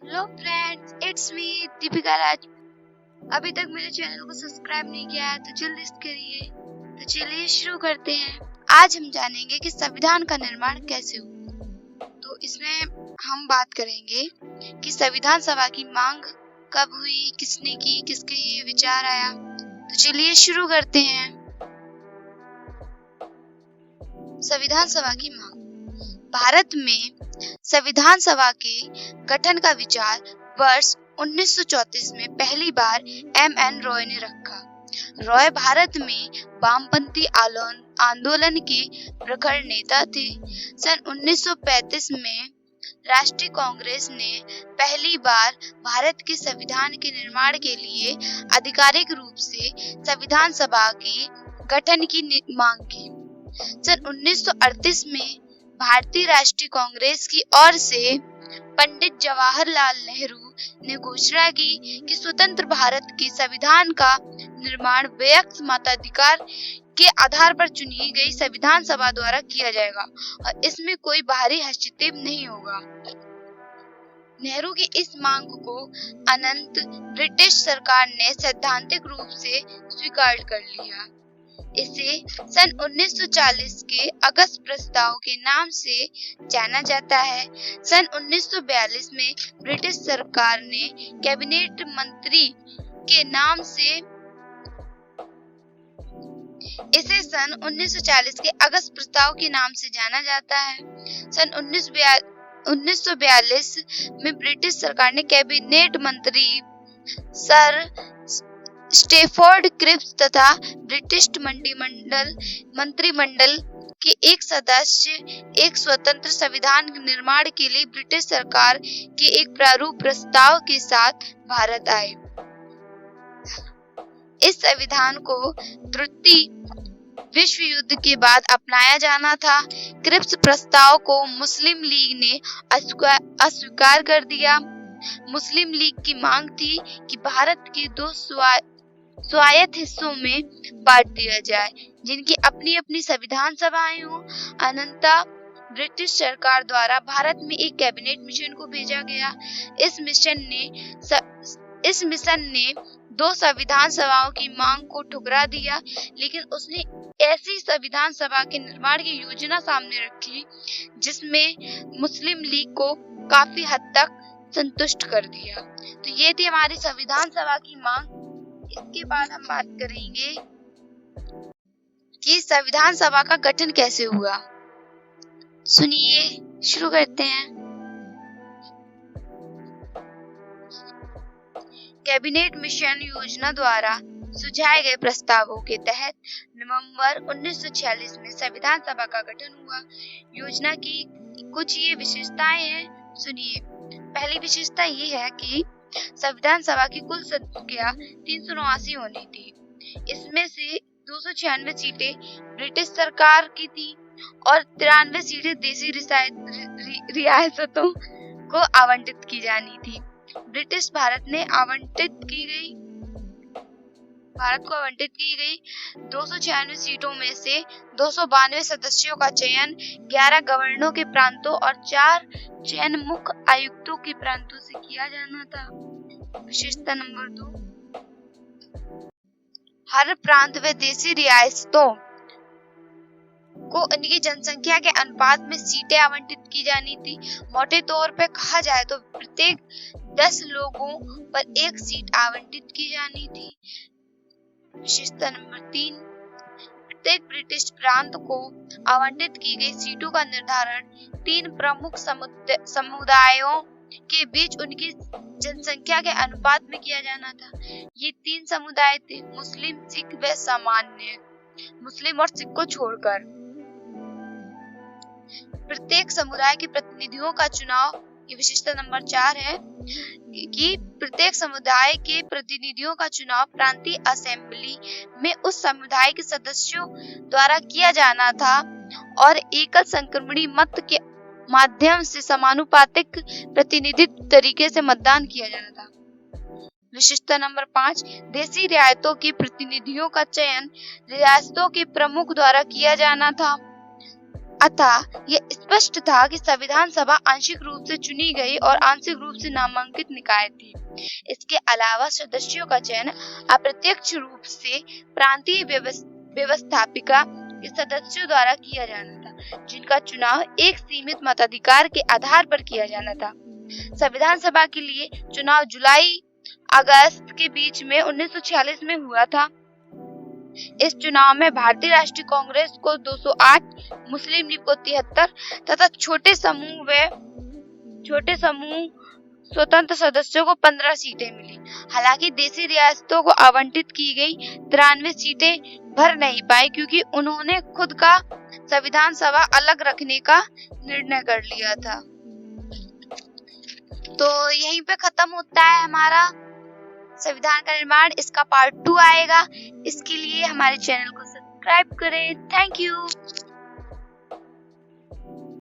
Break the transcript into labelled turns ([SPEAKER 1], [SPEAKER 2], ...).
[SPEAKER 1] Hello friends, it's me Deepika Raj. अभी तक मेरे चैनल को सब्सक्राइब नहीं किया है तो जल्दी से करिए। तो चलिए शुरू करते हैं। आज हम जानेंगे कि संविधान का निर्माण कैसे हुआ। तो इसमें हम बात करेंगे कि संविधान सभा की मांग कब हुई, किसने की, किसके ये विचार आया। तो चलिए शुरू करते हैं। संविधान सभा की मांग। भारत में संविधान सभा के गठन का विचार वर्ष 1934 में पहली बार M.N. रॉय ने रखा। रॉय भारत में वामपंथी आंदोलन के प्रखर नेता थे। सन 1935 में राष्ट्रीय कांग्रेस ने पहली बार भारत के संविधान के निर्माण के लिए आधिकारिक रूप से संविधान सभा के गठन की मांग की। सन 1938 में भारतीय राष्ट्रीय कांग्रेस की ओर से पंडित जवाहरलाल नेहरू ने घोषणा की कि स्वतंत्र भारत के संविधान का निर्माण व्यक्त मताधिकार के आधार पर चुनी गई संविधान सभा द्वारा किया जाएगा और इसमें कोई बाहरी हस्तक्षेप नहीं होगा। नेहरू की इस मांग को अनंत ब्रिटिश सरकार ने सैद्धांतिक रूप से स्वीकार कर लिया। इसे सन 1940 के अगस्त प्रस्ताव के नाम से जाना जाता है। सन 1942 में ब्रिटिश सरकार ने कैबिनेट मंत्री के नाम से इसे सन 1940 के अगस्त प्रस्ताव के नाम से जाना जाता है। सन 1942 में ब्रिटिश सरकार ने कैबिनेट मंत्री सर स्टैफोर्ड क्रिप्स तथा ब्रिटिश मंत्रिमंडल के एक सदस्य एक स्वतंत्र संविधान के निर्माण के लिए ब्रिटिश सरकार के एक प्रारूप प्रस्ताव के साथ भारत आए। इस संविधान को द्वितीय विश्व युद्ध के बाद अपनाया जाना था। क्रिप्स प्रस्ताव को मुस्लिम लीग ने अस्वीकार कर दिया। मुस्लिम लीग की मांग थी कि भारत के दो स्वायत्त हिस्सों में बांट दिया जाए, जिनकी अपनी अपनी संविधान सभाएं हों। अनंतः ब्रिटिश सरकार द्वारा भारत में एक कैबिनेट मिशन को भेजा गया। इस मिशन ने दो संविधान सभाओं की मांग को ठुकरा दिया, लेकिन उसने ऐसी संविधान सभा के निर्माण की योजना सामने रखी जिसमें मुस्लिम लीग को काफी हद तक संतुष्ट कर दिया। तो ये थी हमारी संविधान सभा की मांग। इसके बाद हम बात करेंगे कि संविधान सभा का गठन कैसे हुआ। सुनिए, शुरू करते हैं। कैबिनेट मिशन योजना द्वारा सुझाए गए प्रस्तावों के तहत नवंबर 1946 में संविधान सभा का गठन हुआ। योजना की कुछ ये विशेषताएं हैं, सुनिए। पहली विशेषता ये है कि संविधान सभा की कुल संख्या 379 होनी थी। इसमें से 296 सीटें ब्रिटिश सरकार की थी और 93 सीटें देसी रियासतों को आवंटित की जानी थी। ब्रिटिश भारत को आवंटित की गई 296 सीटों में से 292 सदस्यों का चयन 11 गवर्नरों के प्रांतों और 4 चयन मुख्य आयुक्तों के प्रांतों से किया जाना था। विशेषता नंबर 2, हर प्रांत व देशी रियासतों को उनकी जनसंख्या के अनुपात में सीटें आवंटित की जानी थी। मोटे तौर पर कहा जाए तो प्रत्येक 10 लोगों पर एक सीट आवंटित की जानी थी। विशेषता नंबर 3, प्रत्येक ब्रिटिश प्रांत को आवंटित की गई सीटों का निर्धारण 3 प्रमुख समुदायों के बीच उनकी जनसंख्या के अनुपात में किया जाना था। ये 3 समुदाय थे, मुस्लिम, सिख व सामान्य। मुस्लिम और सिख को छोड़कर प्रत्येक समुदाय के प्रतिनिधियों का चुनाव, ये विशेषता नंबर 4 है कि प्रत्येक समुदाय के प्रतिनिधियों का चुनाव प्रांतीय असेंबली में उस समुदाय के सदस्यों द्वारा किया जाना था और एकल संक्रमणी मत के माध्यम से समानुपातिक प्रतिनिधित्व तरीके से मतदान किया जाना था। विशेषता नंबर 5, देशी रियासतों के प्रतिनिधियों का चयन रियासतों के प्रमुख द्वारा किया जाना था। अतः यह स्पष्ट था कि संविधान सभा आंशिक रूप से चुनी गई और आंशिक रूप से नामांकित निकाय थी। इसके अलावा सदस्यों का चयन अप्रत्यक्ष रूप से प्रांतीय व्यवस्थापिका के सदस्यों द्वारा किया जाना था, जिनका चुनाव एक सीमित मताधिकार के आधार पर किया जाना था। संविधान सभा के लिए चुनाव जुलाई अगस्त के बीच में 1946 में हुआ था। इस चुनाव में भारतीय राष्ट्रीय कांग्रेस को 208, मुस्लिम लीग को 73 तथा छोटे समूह स्वतंत्र सदस्यों को 15 सीटें मिली। हालांकि देशी रियासतों को आवंटित की गई 93 सीटें भर नहीं पाई, क्योंकि उन्होंने खुद का संविधान सभा अलग रखने का निर्णय कर लिया था। तो यहीं पे खत्म होता है हमारा संविधान का निर्माण। इसका पार्ट 2 आएगा। इसके लिए हमारे चैनल को सब्सक्राइब करें। Thank you.